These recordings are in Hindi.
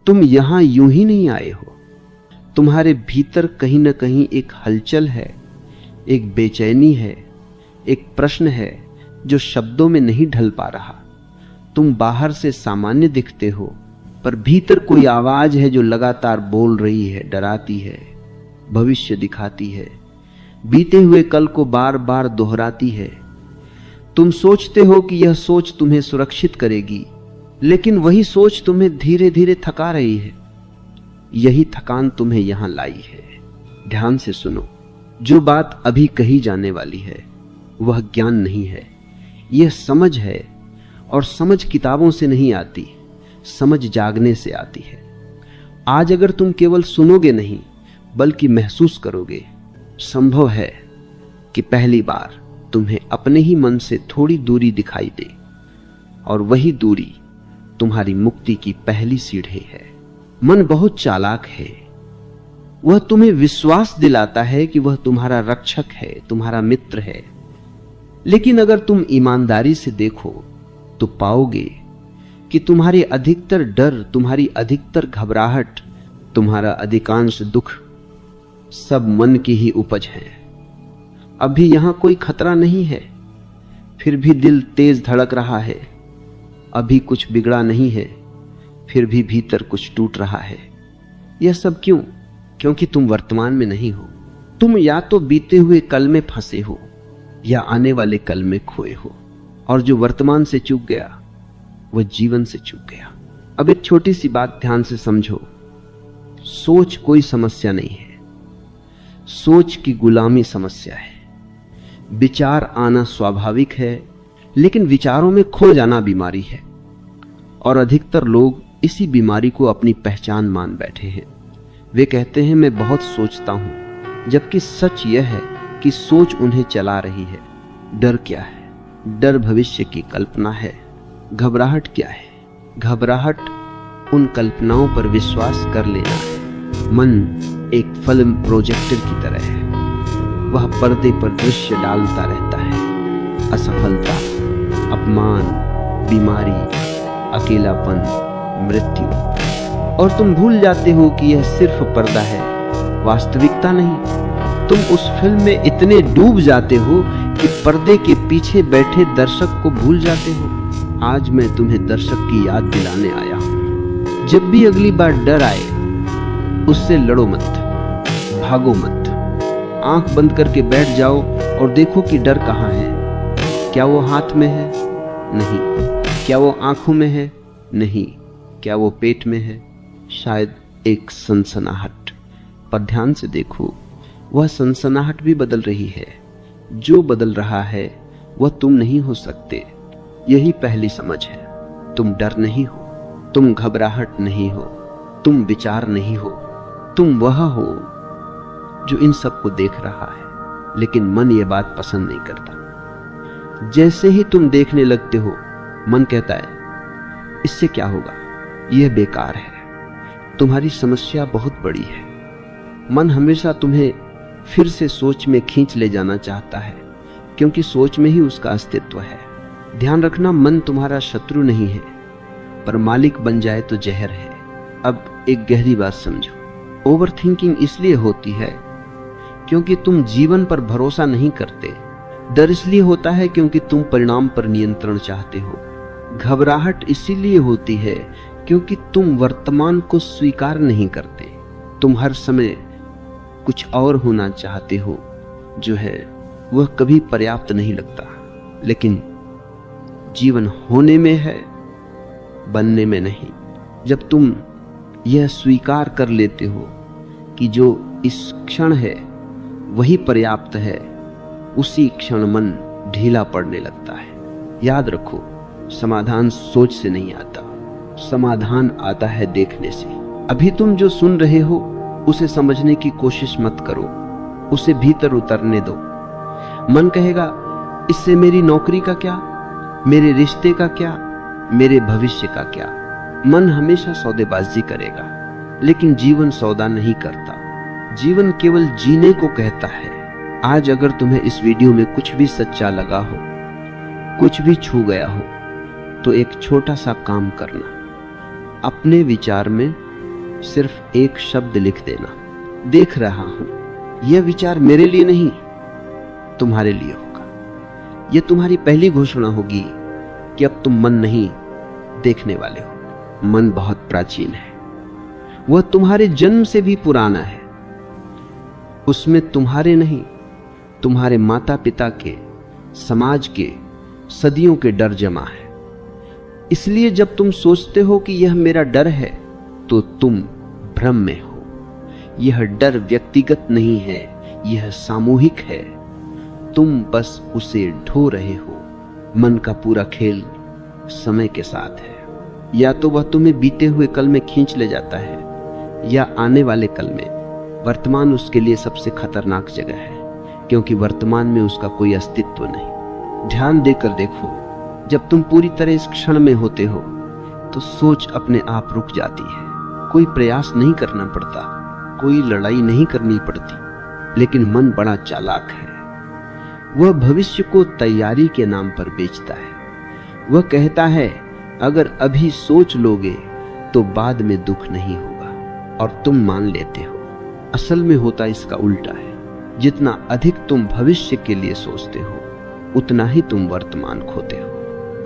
तुम यहां यूं ही नहीं आए हो। तुम्हारे भीतर कहीं ना कहीं एक हलचल है, एक बेचैनी है, एक प्रश्न है जो शब्दों में नहीं ढल पा रहा। तुम बाहर से सामान्य दिखते हो, पर भीतर कोई आवाज है जो लगातार बोल रही है, डराती है, भविष्य दिखाती है, बीते हुए कल को बार बार दोहराती है। तुम सोचते हो कि यह सोच तुम्हें सुरक्षित करेगी, लेकिन वही सोच तुम्हें धीरे धीरे थका रही है। यही थकान तुम्हें यहां लाई है। ध्यान से सुनो, जो बात अभी कही जाने वाली है वह ज्ञान नहीं है, यह समझ है। और समझ किताबों से नहीं आती, समझ जागने से आती है। आज अगर तुम केवल सुनोगे नहीं बल्कि महसूस करोगे, संभव है कि पहली बार तुम्हें अपने ही मन से थोड़ी दूरी दिखाई दे, और वही दूरी तुम्हारी मुक्ति की पहली सीढ़ी है। मन बहुत चालाक है। वह तुम्हें विश्वास दिलाता है कि वह तुम्हारा रक्षक है, तुम्हारा मित्र है। लेकिन अगर तुम ईमानदारी से देखो तो पाओगे कि तुम्हारे अधिकतर डर, तुम्हारी अधिकतर घबराहट, तुम्हारा अधिकांश दुख सब मन की ही उपज है। अभी यहां कोई खतरा नहीं है, फिर भी दिल तेज धड़क रहा है। अभी कुछ बिगड़ा नहीं है, फिर भी भीतर कुछ टूट रहा है। यह सब क्यों? क्योंकि तुम वर्तमान में नहीं हो। तुम या तो बीते हुए कल में फंसे हो या आने वाले कल में खोए हो, और जो वर्तमान से चूक गया वह जीवन से चूक गया। अब एक छोटी सी बात ध्यान से समझो। सोच कोई समस्या नहीं है, सोच की गुलामी समस्या है। विचार आना स्वाभाविक है, लेकिन विचारों में खो जाना बीमारी है। और अधिकतर लोग इसी बीमारी को अपनी पहचान मान बैठे हैं। वे कहते हैं मैं बहुत सोचता हूं, जबकि सच यह है कि सोच उन्हें चला रही है। डर क्या है? डर भविष्य की कल्पना है। घबराहट क्या है? घबराहट उन कल्पनाओं पर विश्वास कर लेना है। मन एक फिल्म प्रोजेक्टर की तरह है, वह पर्दे पर दृश्य डालता रहता है। असफलता, अपमान, बीमारी, अकेलापन, मृत्यु, और तुम भूल जाते हो कि यह सिर्फ पर्दा है, वास्तविकता नहीं। तुम उस फिल्म में इतने डूब जाते हो कि पर्दे के पीछे बैठे दर्शक को भूल जाते हो। आज मैं तुम्हें दर्शक की याद दिलाने आया हूं। जब भी अगली बार डर आए, उससे लड़ो मत, भागो मत। आंख बंद करके बैठ जाओ और देखो कि डर कहां है। क्या वो हाथ में है? नहीं। क्या वो आंखों में है? नहीं। क्या वो पेट में है? शायद एक सनसनाहट। पर ध्यान से देखो, वह सनसनाहट भी बदल रही है। जो बदल रहा है वह तुम नहीं हो सकते। यही पहली समझ है। तुम डर नहीं हो, तुम घबराहट नहीं हो, तुम विचार नहीं हो। तुम वह हो जो इन सबको देख रहा है, लेकिन मन ये बात पसंद नहीं करता। जैसे ही तुम देखने लगते हो, मन कहता है इससे क्या होगा, यह बेकार है। तुम्हारी समस्या बहुत बड़ी है। मन हमेशा तुम्हें फिर से सोच में खींच ले जाना चाहता है, क्योंकि सोच में ही उसका अस्तित्व है। ध्यान रखना, मन तुम्हारा शत्रु नहीं है, पर मालिक बन जाए तो जहर है। अब एक गहरी बात समझो। ओवर थिंकिंग इसलिए होती है क्योंकि तुम जीवन पर भरोसा नहीं करते। डर इसलिए होता है क्योंकि तुम परिणाम पर नियंत्रण चाहते हो। घबराहट इसीलिए होती है क्योंकि तुम वर्तमान को स्वीकार नहीं करते। तुम हर समय कुछ और होना चाहते हो, जो है वह कभी पर्याप्त नहीं लगता। लेकिन जीवन होने में है, बनने में नहीं। जब तुम यह स्वीकार कर लेते हो कि जो इस क्षण है वही पर्याप्त है, उसी क्षण मन ढीला पड़ने लगता है। याद रखो, समाधान सोच से नहीं आता, समाधान आता है देखने से। अभी तुम जो सुन रहे हो उसे समझने की कोशिश मत करो, उसे भीतर उतरने दो। मन कहेगा इससे मेरी नौकरी का क्या, मेरे रिश्ते का क्या, मेरे भविष्य का क्या। मन हमेशा सौदेबाजी करेगा, लेकिन जीवन सौदा नहीं करता। जीवन केवल जीने को कहता है। आज अगर तुम्हें इस वीडियो में कुछ भी सच्चा लगा हो, कुछ भी छू गया हो, तो एक छोटा सा काम करना। अपने विचार में सिर्फ एक शब्द लिख देना, देख रहा हूं। यह विचार मेरे लिए नहीं, तुम्हारे लिए होगा। यह तुम्हारी पहली घोषणा होगी कि अब तुम मन नहीं, देखने वाले हो। मन बहुत प्राचीन है, वह तुम्हारे जन्म से भी पुराना है। उसमें तुम्हारे नहीं, तुम्हारे माता पिता के, समाज के, सदियों के डर जमा है। इसलिए जब तुम सोचते हो कि यह मेरा डर है, तो तुम भ्रम में हो। यह डर व्यक्तिगत नहीं है, यह सामूहिक है। तुम बस उसे ढो रहे हो। मन का पूरा खेल समय के साथ है। या तो वह तुम्हें बीते हुए कल में खींच ले जाता है, या आने वाले कल में। वर्तमान उसके लिए सबसे खतरनाक जगह है, क्योंकि वर्तमान में उसका कोई अस्तित्व नहीं। ध्यान देकर देखो, जब तुम पूरी तरह इस क्षण में होते हो तो सोच अपने आप रुक जाती है। कोई प्रयास नहीं करना पड़ता, कोई लड़ाई नहीं करनी पड़ती। लेकिन मन बड़ा चालाक है। वह भविष्य को तैयारी के नाम पर बेचता है। वह कहता है अगर अभी सोच लोगे तो बाद में दुख नहीं होगा, और तुम मान लेते हो। असल में होता इसका उल्टा है। जितना अधिक तुम भविष्य के लिए सोचते हो, उतना ही तुम वर्तमान खोते हो,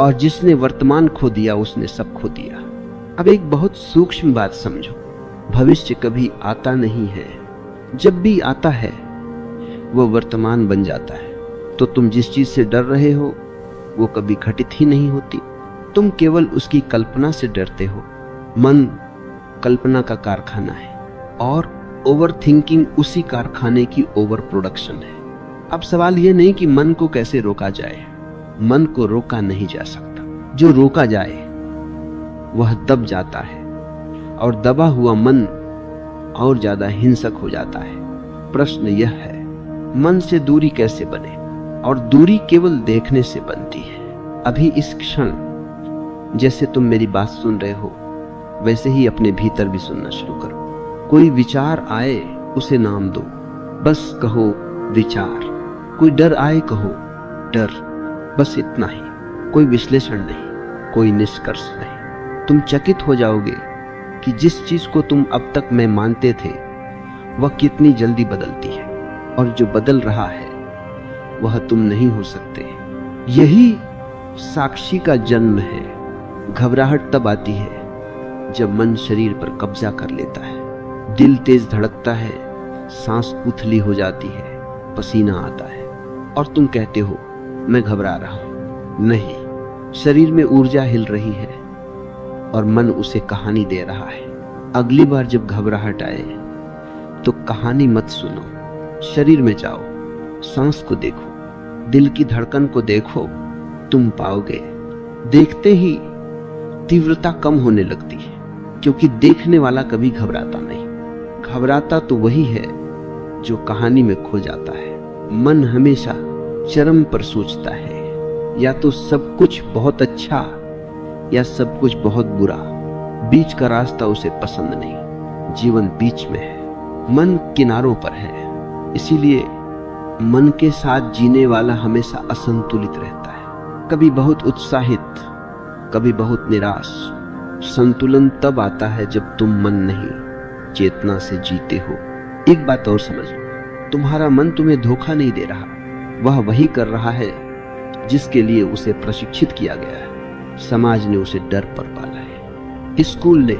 और जिसने वर्तमान खो दिया उसने सब खो दिया। अब एक बहुत सूक्ष्म बात समझो, भविष्य कभी आता नहीं है। जब भी आता है वह वर्तमान बन जाता है। तो तुम जिस चीज से डर रहे हो वो कभी घटित ही नहीं होती। तुम केवल उसकी कल्पना से डरते हो। मन कल्पना का कारखाना है, और ओवर थिंकिंग उसी कारखाने की ओवर प्रोडक्शन है। अब सवाल यह नहीं कि मन को कैसे रोका जाए। मन को रोका नहीं जा सकता। जो रोका जाए वह दब जाता है, और दबा हुआ मन और ज्यादा हिंसक हो जाता है। प्रश्न यह है, मन से दूरी कैसे बने? और दूरी केवल देखने से बनती है। अभी इस क्षण जैसे तुम मेरी बात सुन रहे हो, वैसे ही अपने भीतर भी सुनना शुरू करो। कोई विचार आए उसे नाम दो, बस कहो विचार। कोई डर आए कहो डर, बस इतना ही। कोई विश्लेषण नहीं, कोई निष्कर्ष नहीं। तुम चकित हो जाओगे कि जिस चीज को तुम अब तक मैं मानते थे वह कितनी जल्दी बदलती है, और जो बदल रहा है वह तुम नहीं हो सकते। यही साक्षी का जन्म है। घबराहट तब आती है जब मन शरीर पर कब्जा कर लेता है। दिल तेज धड़कता है, सांस उथली हो जाती है, पसीना आता है, और तुम कहते हो मैं घबरा रहा हूं। नहीं, शरीर में ऊर्जा हिल रही है और मन उसे कहानी दे रहा है। अगली बार जब घबराहट आए तो कहानी मत सुनो, शरीर में जाओ, सांस को देखो, दिल की धड़कन को देखो। तुम पाओगे देखते ही तीव्रता कम होने लगती है, क्योंकि देखने वाला कभी घबराता नहीं। घबराता तो वही है जो कहानी में खो जाता है। मन हमेशा चरम पर सोचता है, या तो सब कुछ बहुत अच्छा या सब कुछ बहुत बुरा। बीच का रास्ता उसे पसंद नहीं। जीवन बीच में है, मन किनारों पर है। इसीलिए मन के साथ जीने वाला हमेशा असंतुलित रहता है, कभी बहुत उत्साहित, कभी बहुत निराश। संतुलन तब आता है जब तुम मन नहीं, चेतना से जीते हो। एक बात और समझ लो, तुम्हारा मन तुम्हें धोखा नहीं दे रहा। वह वही कर रहा है जिसके लिए उसे प्रशिक्षित किया गया है। समाज ने उसे डर पर पाला है, स्कूल ने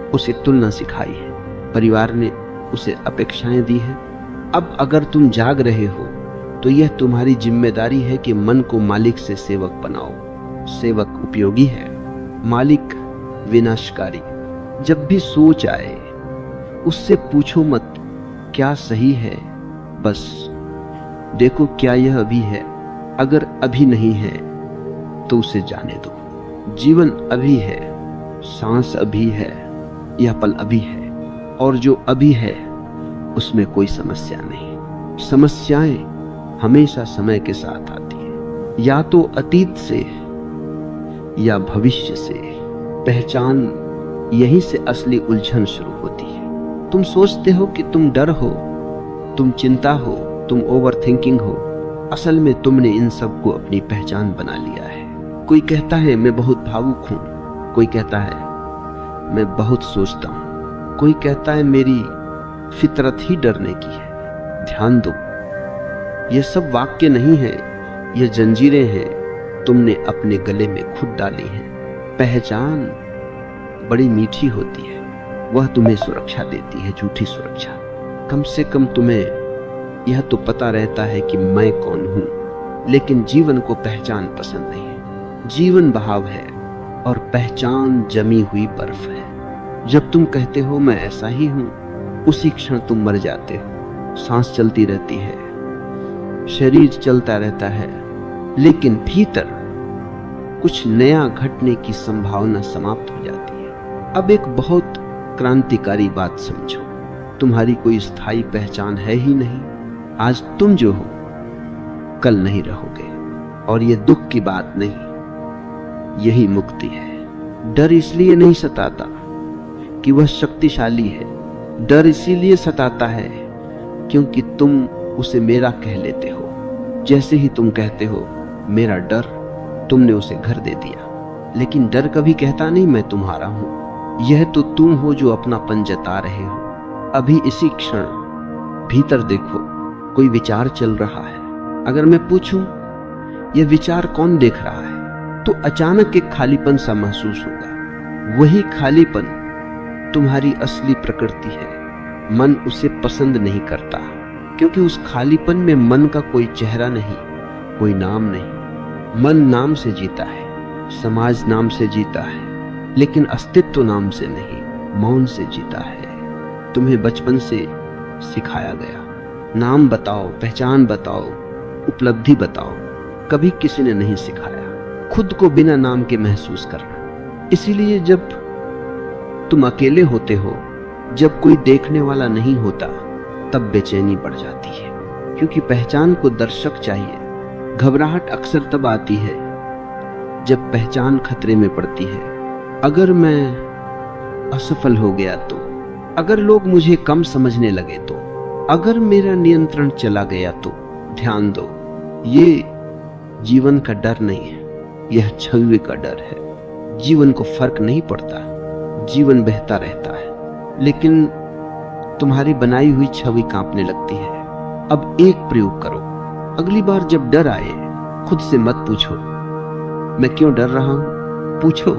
उसे तुलना सिखाई है, परिवार ने उसे अपेक्षाएं दी है। अब अगर तुम जाग रहे हो तो यह तुम्हारी जिम्मेदारी है कि मन को मालिक से सेवक बनाओ। सेवक उपयोगी है, मालिक विनाशकारी। जब भी सोच आए उससे पूछो मत क्या सही है, बस देखो क्या यह अभी है। अगर अभी नहीं है तो उसे जाने दो। जीवन अभी है, सांस अभी है, यह पल अभी है, और जो अभी है उसमें कोई समस्या नहीं। समस्याएं हमेशा समय के साथ आती है, या तो अतीत से या भविष्य से। पहचान यहीं से असली उलझन शुरू होती है। तुम सोचते हो कि तुम डर हो, तुम चिंता हो, तुम ओवर थिंकिंग हो। असल में तुमने इन सब को अपनी पहचान बना लिया है। कोई कहता है मैं बहुत भावुक हूं, कोई कहता है मैं बहुत सोचता हूं। कोई कहता है मेरी फितरत ही डरने की है। ध्यान दो, ये सब वाक्य नहीं है, ये जंजीरें हैं तुमने अपने गले में खुद डाली हैं। पहचान बड़ी मीठी होती है, वह तुम्हें सुरक्षा देती है, झूठी सुरक्षा। कम से कम तुम्हें यह तो पता रहता है कि मैं कौन हूं। लेकिन जीवन को पहचान पसंद नहीं है। जीवन बहाव है और पहचान जमी हुई बर्फ है। जब तुम कहते हो मैं ऐसा ही हूं, उसी क्षण तुम मर जाते हो। सांस चलती रहती है, शरीर चलता रहता है, लेकिन भीतर कुछ नया घटने की संभावना समाप्त हो जाती है। अब एक बहुत क्रांतिकारी बात समझो, तुम्हारी कोई स्थायी पहचान है ही नहीं। आज तुम जो हो कल नहीं रहोगे, और यह दुख की बात नहीं, यही मुक्ति है। डर इसलिए नहीं सताता कि वह शक्तिशाली है, डर इसीलिए सताता है क्योंकि तुम उसे मेरा कह लेते हो। जैसे ही तुम कहते हो मेरा डर, तुमने उसे घर दे दिया। लेकिन डर कभी कहता नहीं मैं तुम्हारा हूं। यह तो तुम हो जो अपनापन जता रहे हो। अभी इसी क्षण भीतर देखो, कोई विचार चल रहा है। अगर मैं पूछूं यह विचार कौन देख रहा है, तो अचानक एक खालीपन सा महसूस होगा। वही खालीपन तुम्हारी असली प्रकृति है। मन उसे पसंद नहीं करता, क्योंकि उस खालीपन में मन का कोई चेहरा नहीं, कोई नाम नहीं। मन नाम से जीता है, समाज नाम से जीता है, लेकिन अस्तित्व नाम से नहीं, मौन से जीता है। तुम्हें बचपन से सिखाया गया, नाम बताओ, पहचान बताओ, उपलब्धि बताओ। कभी किसी ने नहीं सिखाया खुद को बिना नाम के महसूस करना। इसीलिए जब तुम अकेले होते हो, जब कोई देखने वाला नहीं होता, तब बेचैनी बढ़ जाती है, क्योंकि पहचान को दर्शक चाहिए। घबराहट अक्सर तब आती है जब पहचान खतरे में पड़ती है। अगर मैं असफल हो गया तो, अगर लोग मुझे कम समझने लगे तो, अगर मेरा नियंत्रण चला गया तो। ध्यान दो, ये जीवन का डर नहीं है, यह छवि का डर है। जीवन को फर्क नहीं पड़ता, जीवन बहता रहता है, लेकिन तुम्हारी बनाई हुई छवि कांपने लगती है। अब एक प्रयोग करो, अगली बार जब डर आए खुद से मत पूछो मैं क्यों डर रहा हूं, पूछो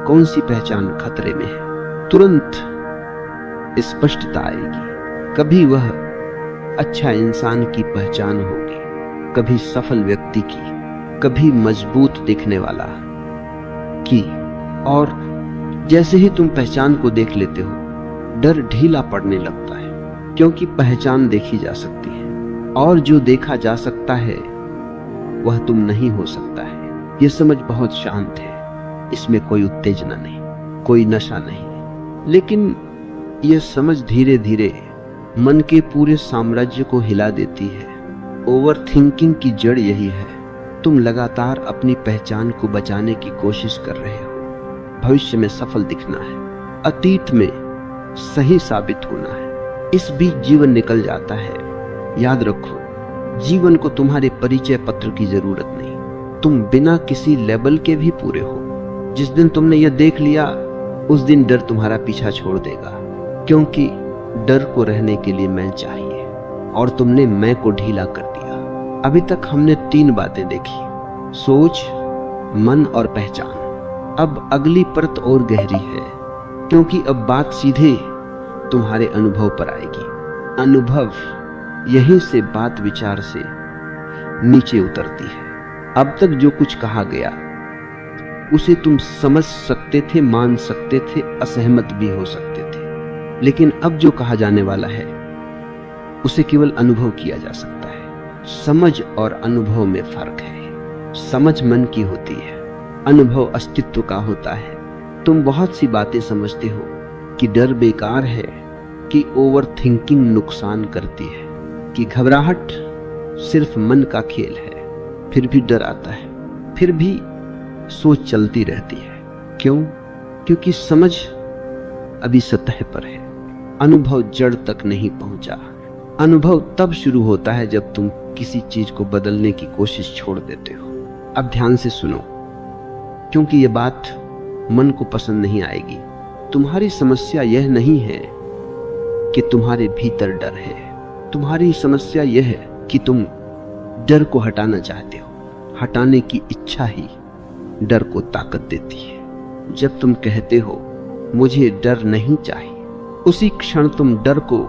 कौन सी पहचान खतरे में है। तुरंत स्पष्टता आएगी। कभी वह अच्छा इंसान की पहचान होगी, कभी सफल व्यक्ति की, कभी मजबूत दिखने वाला की। और जैसे ही तुम पहचान को देख लेते हो, डर ढीला पड़ने लगता है, क्योंकि पहचान देखी जा सकती है, और जो देखा जा सकता है वह तुम नहीं हो सकता है। यह समझ बहुत शांत है, इसमें कोई उत्तेजना नहीं, कोई नशा नहीं। लेकिन यह समझ धीरे धीरे मन के पूरे साम्राज्य को हिला देती है। ओवर थिंकिंग की जड़ यही है। तुम लगातार अपनी पहचान को बचाने की कोशिश कर रहे हो। भविष्य में सफल दिखना है, अतीत में सही साबित होना है। इस बीच जीवन निकल जाता है। याद रखो, जीवन को तुम्हारे परिचय पत्र की जरूरत नहीं। तुम बिना किसी लेबल के भी पूरे हो। जिस दिन तुमने यह देख लिया, उस दिन डर तुम्हारा पीछा छोड़ देगा, क्योंकि डर को रहने के लिए मैं चाहिए, और तुमने मैं को ढीला कर दिया। अभी तक हमने 3 बातें देखी, सोच, मन और पहचान। अब अगली परत और गहरी है, क्योंकि अब बात सीधे तुम्हारे अनुभव पर आएगी। अनुभव, यहीं से बात विचार से नीचे उतरती है। अब तक जो कुछ कहा गया उसे तुम समझ सकते थे, मान सकते थे, असहमत भी हो सकते थे, लेकिन अब जो कहा जाने वाला है उसे केवल अनुभव किया जा सकता है। समझ और अनुभव में फर्क है। समझ मन की होती है, अनुभव अस्तित्व का होता है। तुम बहुत सी बातें समझते हो कि डर बेकार है, कि ओवर थिंकिंग नुकसान करती है, कि घबराहट सिर्फ मन का खेल है। फिर भी डर आता है, फिर भी सोच चलती रहती है। क्यों? क्योंकि समझ अभी सतह पर है, अनुभव जड़ तक नहीं पहुंचा। अनुभव तब शुरू होता है जब तुम किसी चीज को बदलने की कोशिश छोड़ देते हो। अब ध्यान से सुनो, क्योंकि यह बात मन को पसंद नहीं आएगी, तुम्हारी समस्या यह नहीं है कि तुम्हारे भीतर डर है, तुम्हारी समस्या यह है कि तुम डर को हटाना चाहते हो। हटाने की इच्छा ही डर को ताकत देती है। जब तुम कहते हो मुझे डर नहीं चाहिए, उसी क्षण तुम डर को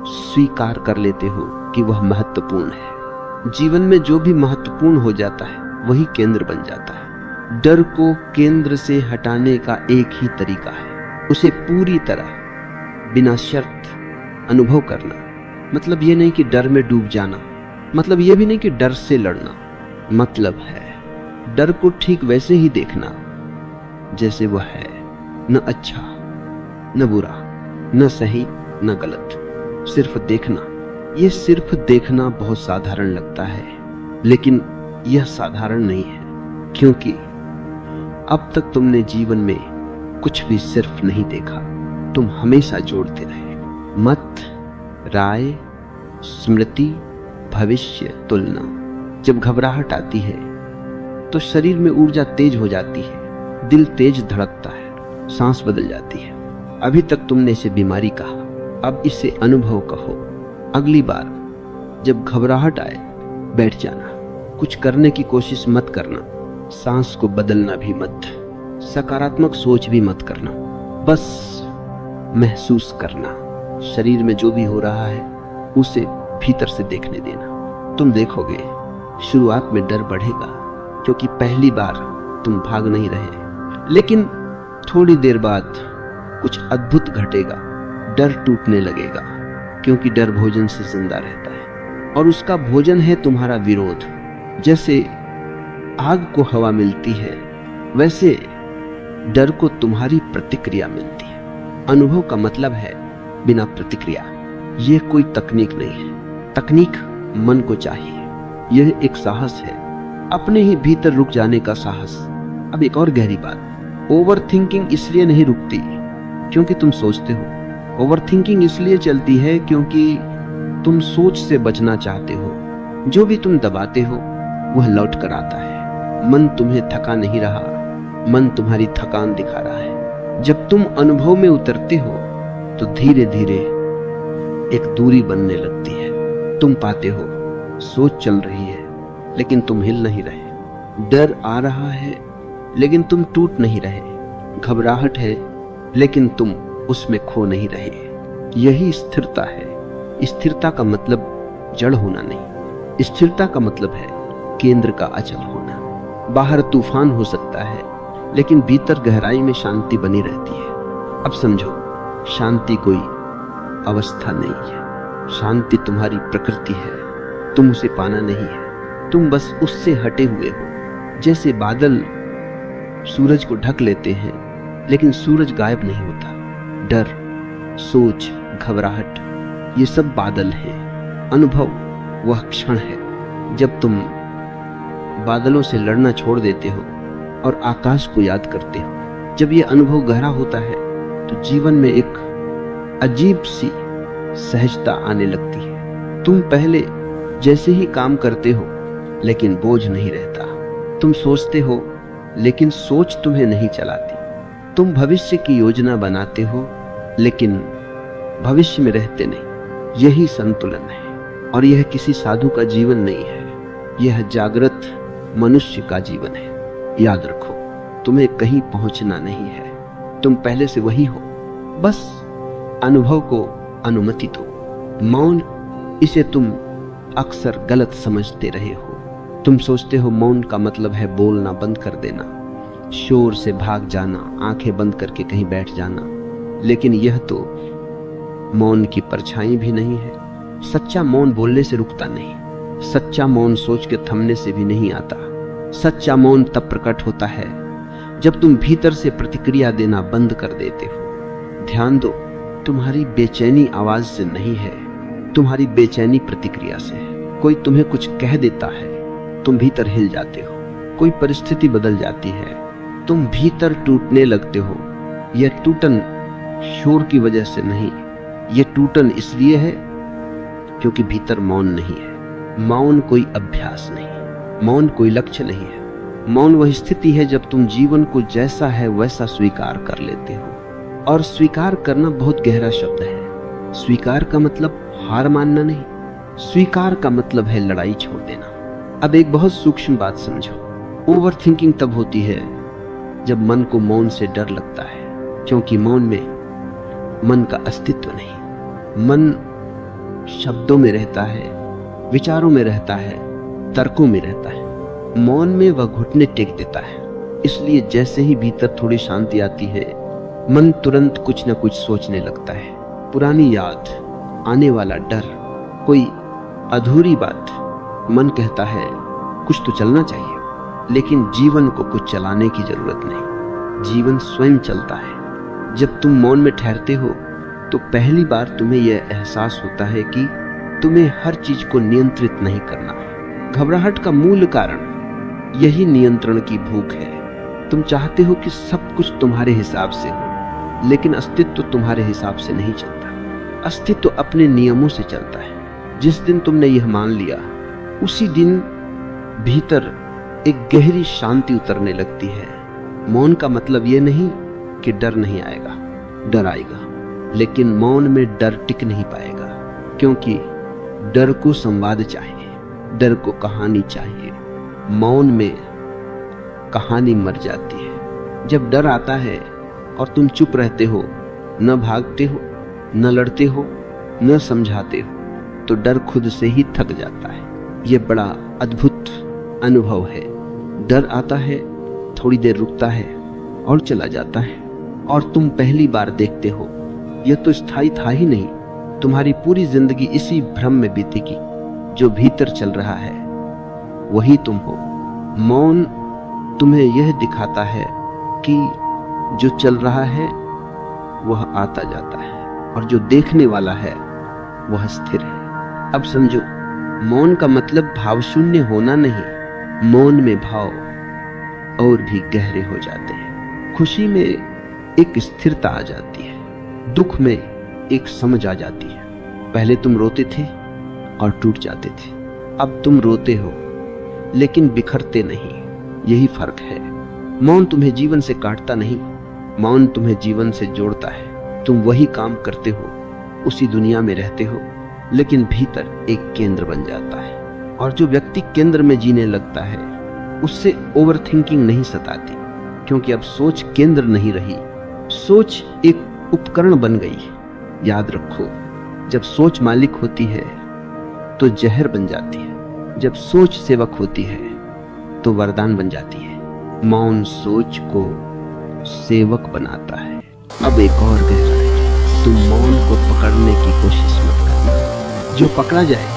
स्वीकार कर लेते हो कि वह महत्वपूर्ण है। जीवन में जो भी महत्वपूर्ण हो जाता है वही केंद्र बन जाता है। डर को केंद्र से हटाने का एक ही तरीका है, उसे पूरी तरह बिना शर्त अनुभव करना। मतलब यह नहीं कि डर में डूब जाना, मतलब यह भी नहीं कि डर से लड़ना। मतलब है डर को ठीक वैसे ही देखना जैसे वह है, न अच्छा न बुरा, न सही न गलत, सिर्फ देखना। यह सिर्फ देखना बहुत साधारण लगता है, लेकिन यह साधारण नहीं है, क्योंकि अब तक तुमने जीवन में कुछ भी सिर्फ नहीं देखा। तुम हमेशा जोड़ते रहे, मत, राय, स्मृति, भविष्य, तुलना। जब घबराहट आती है तो शरीर में ऊर्जा तेज हो जाती है, दिल तेज धड़कता है, सांस बदल जाती है। अभी तक तुमने इसे बीमारी कहा, अब इसे अनुभव कहो। अगली बार जब घबराहट आए बैठ जाना, कुछ करने की कोशिश मत करना, सांस को बदलना भी मत, सकारात्मक सोच भी मत करना, बस महसूस करना। शरीर में जो भी हो रहा है उसे भीतर से देखने देना। तुम देखोगे शुरुआत में डर बढ़ेगा, क्योंकि पहली बार तुम भाग नहीं रहे, लेकिन थोड़ी देर बाद कुछ अद्भुत घटेगा। डर टूटने लगेगा, क्योंकि डर भोजन से जिंदा रहता है और उसका भोजन है तुम्हारा विरोध। जैसे आग को हवा मिलती है, वैसे डर को तुम्हारी प्रतिक्रिया मिलती है। अनुभव का मतलब है बिना प्रतिक्रिया। यह कोई तकनीक नहीं है, तकनीक मन को चाहिए। यह एक साहस है, अपने ही भीतर रुक जाने का साहस। अब एक और गहरी बात, ओवर थिंकिंग इसलिए नहीं रुकती क्योंकि तुम सोचते हो। ओवर थिंकिंग इसलिए चलती है क्योंकि तुम सोच से बचना चाहते हो। जो भी तुम दबाते हो वह लौट कर आता है। मन तुम्हें थका नहीं रहा, मन तुम्हारी थकान दिखा रहा है। जब तुम अनुभव में उतरते हो तो धीरे धीरे एक दूरी बनने लगती है। तुम पाते हो सोच चल रही है लेकिन तुम हिल नहीं रहे, डर आ रहा है लेकिन तुम टूट नहीं रहे, घबराहट है लेकिन तुम उसमें खो नहीं रहे। यही स्थिरता है। स्थिरता का मतलब जड़ होना नहीं, स्थिरता का मतलब है केंद्र का अचल होना। बाहर तूफान हो सकता है लेकिन भीतर गहराई में शांति बनी रहती है। अब समझो, शांति कोई अवस्था नहीं है, शांति तुम्हारी प्रकृति है। तुम उसे पाना नहीं है, तुम बस उससे हटे हुए हो। जैसे बादल सूरज को ढक लेते हैं लेकिन सूरज गायब नहीं होता। डर, सोच, घबराहट, ये सब बादल हैं। अनुभव वह क्षण है जब तुम बादलों से लड़ना छोड़ देते हो और आकाश को याद करते हो। जब यह अनुभव गहरा होता है तो जीवन में एक अजीब सी सहजता आने लगती है। तुम पहले जैसे ही काम करते हो लेकिन बोझ नहीं रहता। तुम सोचते हो लेकिन सोच तुम्हें नहीं चलाती। तुम भविष्य की योजना बनाते हो लेकिन भविष्य में रहते नहीं। यही संतुलन है, और यह किसी साधु का जीवन नहीं है, यह जागृत मनुष्य का जीवन है। याद रखो, तुम्हें कहीं पहुंचना नहीं है, तुम पहले से वही हो। बस अनुभव को अनुमति दो। मौन, इसे तुम अक्सर गलत समझते रहे हो। तुम सोचते हो मौन का मतलब है बोलना बंद कर देना, शोर से भाग जाना, आंखें बंद करके कहीं बैठ जाना, लेकिन यह तो मौन की परछाई भी नहीं है। सच्चा मौन बोलने से रुकता नहीं, सच्चा मौन सोच के थमने से भी नहीं आता। सच्चा मौन तब प्रकट होता है जब तुम भीतर से प्रतिक्रिया देना बंद कर देते हो। ध्यान दो, तुम्हारी बेचैनी आवाज से नहीं है, तुम्हारी बेचैनी प्रतिक्रिया से है। कोई तुम्हें कुछ कह देता है, तुम भीतर हिल जाते हो। कोई परिस्थिति बदल जाती है, तुम भीतर टूटने लगते हो। यह टूटन शोर की वजह से नहीं, यह टूटन इसलिए है क्योंकि भीतर मौन नहीं है। मौन कोई अभ्यास नहीं, मौन कोई लक्ष्य नहीं है। मौन वह स्थिति है जब तुम जीवन को जैसा है वैसा स्वीकार कर लेते हो। और स्वीकार करना बहुत गहरा शब्द है। स्वीकार का मतलब हार मानना नहीं, स्वीकार का मतलब है लड़ाई छोड़ देना। अब एक बहुत सूक्ष्म बात समझो, ओवर थिंकिंग तब होती है जब मन को मौन से डर लगता है, क्योंकि मौन में मन का अस्तित्व नहीं। मन शब्दों में रहता है, विचारों में रहता है, तर्कों में रहता है। मौन में वह घुटने टेक देता है। इसलिए जैसे ही भीतर थोड़ी शांति आती है, मन तुरंत कुछ न कुछ सोचने लगता है। पुरानी याद, आने वाला डर, कोई अधूरी बात। मन कहता है कुछ तो चलना चाहिए, लेकिन जीवन को कुछ चलाने की जरूरत नहीं, जीवन स्वयं चलता है। जब तुम मौन में ठहरते हो तो पहली बार तुम्हें यह एहसास होता है कि तुम्हें हर चीज को नियंत्रित नहीं करना है। घबराहट का मूल कारण यही नियंत्रण की भूख है। तुम चाहते हो कि सब कुछ तुम्हारे हिसाब से हो, लेकिन अस्तित्व तुम्हारे हिसाब से नहीं चलता। अस्तित्व अपने नियमों से चलता है। जिस दिन तुमने यह मान लिया, उसी दिन भीतर एक गहरी शांति उतरने लगती है। मौन का मतलब यह नहीं कि डर नहीं आएगा, डर आएगा, लेकिन मौन में डर टिक नहीं पाएगा, क्योंकि डर को संवाद चाहिए, डर को कहानी चाहिए। मौन में कहानी मर जाती है। जब डर आता है और तुम चुप रहते हो, न भागते हो, न लड़ते हो, न समझाते हो, तो डर खुद से ही थक जाता है। यह बड़ा अद्भुत अनुभव है। डर आता है, थोड़ी देर रुकता है और चला जाता है, और तुम पहली बार देखते हो यह तो स्थायी था ही नहीं। तुम्हारी पूरी जिंदगी इसी भ्रम में बीतेगी। जो भीतर चल रहा है वही तुम हो। मौन तुम्हें यह दिखाता है कि जो चल रहा है वह आता जाता है, और जो देखने वाला है वह स्थिर है। अब समझो, मौन का मतलब भाव शून्य होना नहीं। मौन में भाव और भी गहरे हो जाते हैं। खुशी में एक स्थिरता आ जाती है, दुख में एक समझ आ जाती है। पहले तुम रोते थे और टूट जाते थे, अब तुम रोते हो लेकिन बिखरते नहीं। यही फर्क है। मौन तुम्हें जीवन से काटता नहीं, मौन तुम्हें जीवन से जोड़ता है। तुम वही काम करते हो, उसी दुनिया में रहते हो, लेकिन भीतर एक केंद्र बन जाता है। और जो व्यक्ति केंद्र में जीने लगता है, उससे ओवर थिंकिंग नहीं सताती, क्योंकि अब सोच केंद्र नहीं रही, सोच एक उपकरण बन गई। याद रखो, जब सोच मालिक होती है तो जहर बन जाती है, जब सोच सेवक होती है तो वरदान बन जाती है। मौन सोच को सेवक बनाता है। अब एक और गहराई, तुम मौन को पकड़ने की कोशिश मत करना। जो पकड़ा जाए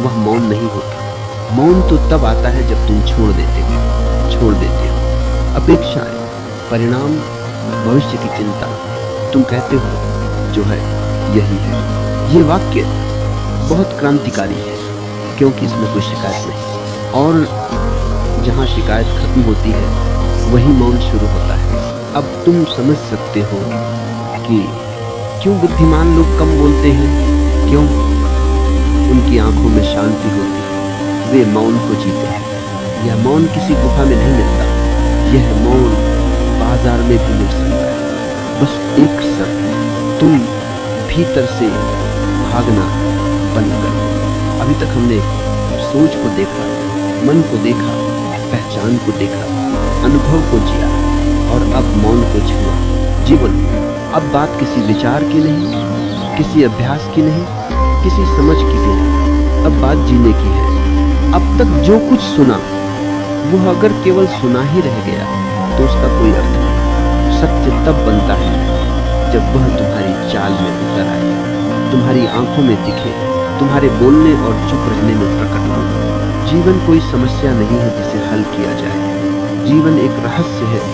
वह मौन नहीं होता। मौन तो तब आता है जब तुम छोड़ देते हो अपेक्षाएं, परिणाम, भविष्य की चिंता। तुम कहते हो जो है यही है। ये वाक्य बहुत क्रांतिकारी है, क्योंकि इसमें कोई शिकायत नहीं, और जहां शिकायत खत्म होती है वही मौन शुरू होता है। अब तुम समझ सकते हो कि क्यों बुद्धिमान लोग कम बोलते हैं, क्यों उनकी आंखों में शांति होती है। वे मौन को जीते हैं। यह मौन किसी गुफा में नहीं मिलता, यह मौन बाजार में भी मिल सकता है। बस एक शर्त, तुम भीतर से भागना बंद करो। अभी तक हमने सोच को देखा, मन को देखा, पहचान को देखा, अनुभव को जिया, और अब मौन को छुआ। जीवन अब बात किसी विचार की नहीं, किसी अभ्यास की नहीं, किसी समझ की भी नहीं, अब बात जीने की है। अब तक जो कुछ सुना वह अगर केवल सुना ही रह गया तो उसका कोई अर्थ नहीं। सत्य तब बनता है जब वह तुम्हारी चाल में उतर आए, तुम्हारी आंखों में दिखे, तुम्हारे बोलने और चुप रहने में प्रकट हो। जीवन कोई समस्या नहीं है जिसे हल किया जाए, जीवन एक रहस्य है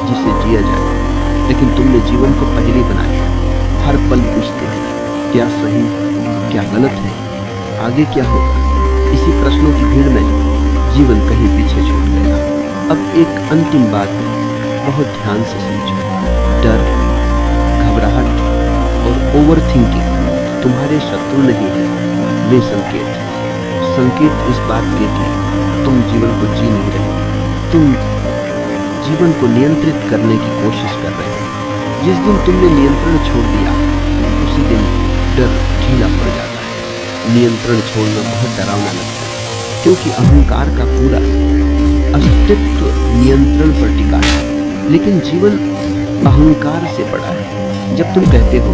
जिसे जिया जाए। लेकिन तुमने जीवन को पहेली बनाया। हर पल पूछते हैं क्या सही, क्या गलत है, आगे क्या होगा। इसी प्रश्नों की भीड़ में जीवन कहीं पीछे छूट गया। अब एक अंतिम बात बहुत ध्यान से समझो। डर, घबराहट और ओवर थिंकिंग तुम्हारे शत्रु नहीं है, वे संकेत है। संकेत इस बात के कि तुम जीवन को जी नहीं रहे, तुम जीवन को नियंत्रित करने की कोशिश कर रहे हो। जिस दिन तुमने नियंत्रण छोड़ दिया उसी दिन डर ढीला पड़ जाता है। नियंत्रण छोड़ना बहुत डरावना लगता है, क्योंकि अहंकार का पूरा अस्तित्व नियंत्रण पर टिका है। लेकिन जीवन अहंकार से बड़ा है। जब तुम कहते हो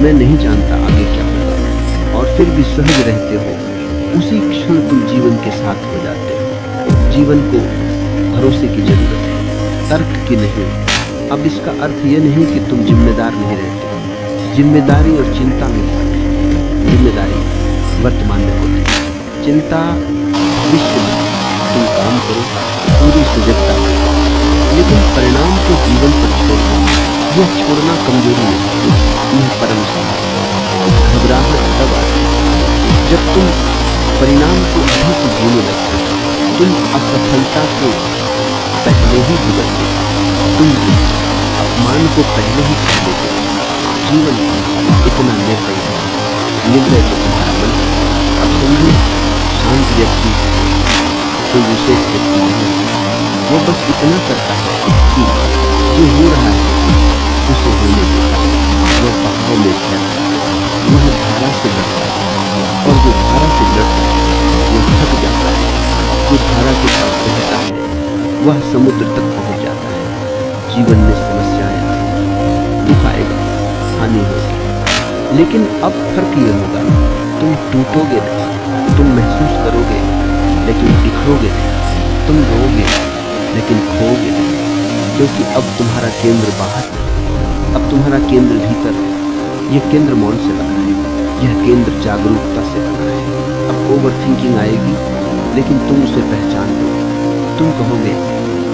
मैं नहीं जानता आगे क्या होगा, और फिर भी सहज रहते हो, उसी क्षण तुम जीवन के साथ हो जाते हो। जीवन को भरोसे की जरूरत है, तर्क की नहीं। अब इसका अर्थ यह नहीं कि तुम जिम्मेदार नहीं रहते। जिम्मेदारी और चिंता में फर्क है। जिम्मेदारी वर्तमान में होती है, चिंता भविष्य में। तुम काम करो पूरी सजगता, लेकिन परिणाम को जीवन पर छोड़ना, यह छोड़ना कमजोरी नहीं, यह परम साहस। घबराहट तब आती है जब तुम परिणाम को अभी से जीने लगते हो। तुम असफलता को पहले ही भुगतते हो, तुम अपमान को पहले ही सह लेते हो। जीवन इतना निर्दयी है, निर्दय तो तुम्हारा मन। अब समझो, शांत व्यक्ति कोई विशेष व्यक्ति नहीं, वो बस इतना करता है कि जो हो रहा है उसे होने देता है। वह बहाव में तैरता है, वह धारा से लड़ता है, और जो धारा से लड़ता है वो थक जाता है। जो धारा के साथ बहता है वह समुद्र तक पहुंच जाता है। जीवन में समस्याएं आएंगी, दुख आएगा, हानि होगी, लेकिन अब फर्क यह होगा, तुम टूटोगे नहीं, तुम महसूस करोगे लेकिन बिखरोगे नहीं, तुम रोओगे लेकिन खोओगे नहीं, क्योंकि अब तुम्हारा केंद्र बाहर है, अब तुम्हारा केंद्र भीतर है। यह केंद्र मौन से बना है, यह केंद्र जागरूकता से बना है। अब ओवर थिंकिंग आएगी, लेकिन तुम उसे पहचान लोगे। तुम कहोगे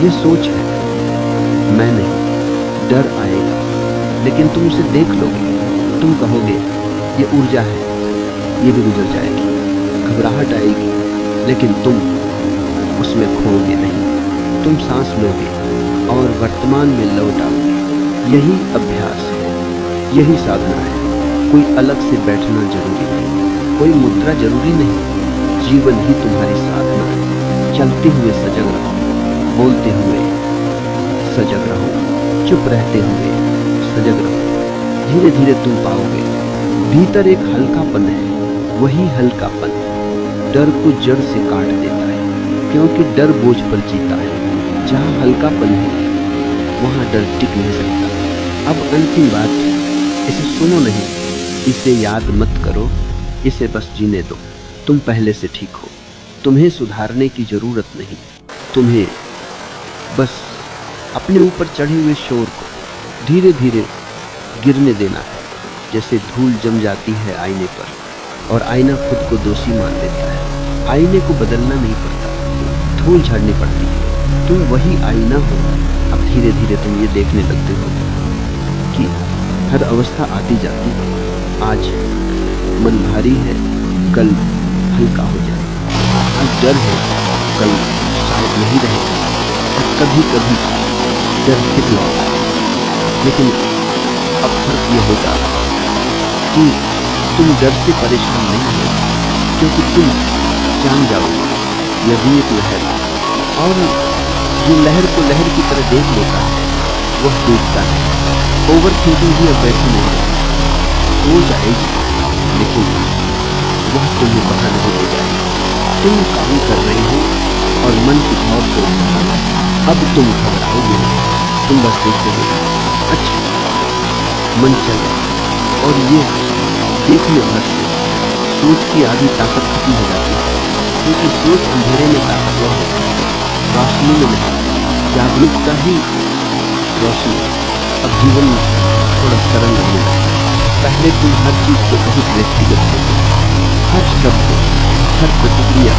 यह सोच है, मैं नहीं। डर आएगा, लेकिन तुम उसे देख लोगे। तुम कहोगे यह ऊर्जा है, ये भी गुजर जाएगी। घबराहट आएगी, लेकिन तुम उसमें खोओगे नहीं। तुम सांस लोगे और वर्तमान में लौट आओगे। यही अभ्यास है, यही साधना है। कोई अलग से बैठना जरूरी नहीं, कोई मुद्रा जरूरी नहीं। जीवन ही तुम्हारी साधना है। चलते हुए सजग रहो, बोलते हुए सजग रहो, चुप रहते हुए सजग रहो। धीरे धीरे तुम पाओगे भीतर एक हल्कापन है। वही हल्कापन डर को जड़ से काट देता है, क्योंकि डर बोझ पर जीता है। जहां हल्कापन है वहां डर टिक नहीं सकता। अब अंतिम बात, इसे सुनो नहीं, इसे याद मत करो, इसे बस जीने दो। तुम पहले से ठीक हो, तुम्हें सुधारने की जरूरत नहीं। तुम्हें बस अपने ऊपर चढ़े हुए शोर को धीरे धीरे गिरने देना है। जैसे धूल जम जाती है आईने पर और आईना खुद को दोषी मान लेता है। आईने को बदलना नहीं पड़ता, धूल झाड़नी पड़ती है। तुम वही आईना हो। अब धीरे धीरे तुम ये देखने लगते हो कि हर अवस्था आती जाती है। आज मन भारी है, कल हल्का हो जाए। आज डर है, कल शायद नहीं रहेगा। कभी कभी डर फिर लौटा, लेकिन अब फर्क ये होगा कि तुम डर से परेशान नहीं हो, क्योंकि तुम जान जाओगे यह भी एक लहर है, और जो लहर को लहर की तरह देख लेता है वह डूबता है। ओवर थिंकिंग भी अब बैठी नहीं है, सोच आएगी, लेकिन वह तुम्हें बाहर नहीं ले जाएगी। तुम काम कर रहे हो और मन की भाव को अब तुम घबराओगे, तुम बस देखते हो अच्छा मन चल रहा, और ये देखने भर से सोच की आधी ताकत खत्म हो जाती है, क्योंकि सोच अंधेरे में ताकतवर होती है, रोशनी में नहीं। जागरूकता ही रोशनी। अब जीवन थोड़ा सरल लगने लगा। पहले तुम हर चीज को बहुत व्यक्तिगत होते, हर शब्द, हर प्रतिक्रिया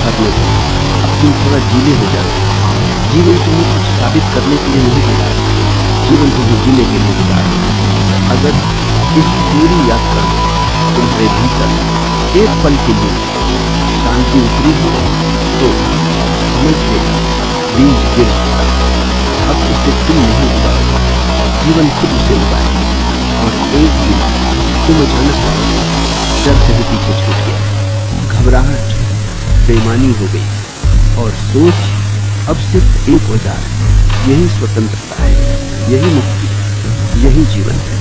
करने लगे। अब तुम थोड़ा जीले हो जाते। जीवन तुम्हें कुछ साबित करने के लिए नहीं मिला, जीवन तुम्हें जीने के लिए मिला। अगर इस पूरी यात्रा में तुम्हारे भीतर एक पल के लिए शांति उतरी हो तो समझ लेना बीज गिर चुका है। अब उसे तुम नहीं उगाओगे, जीवन खुद उसे उगाएगा। और एक दिन तुम अचानक डर से भी पीछे छूट गया, घबराहट बेईमानी हो गई, और सोच अब सिर्फ एक औजार है। यही स्वतंत्रता है, यही मुक्ति है। यही जीवन है।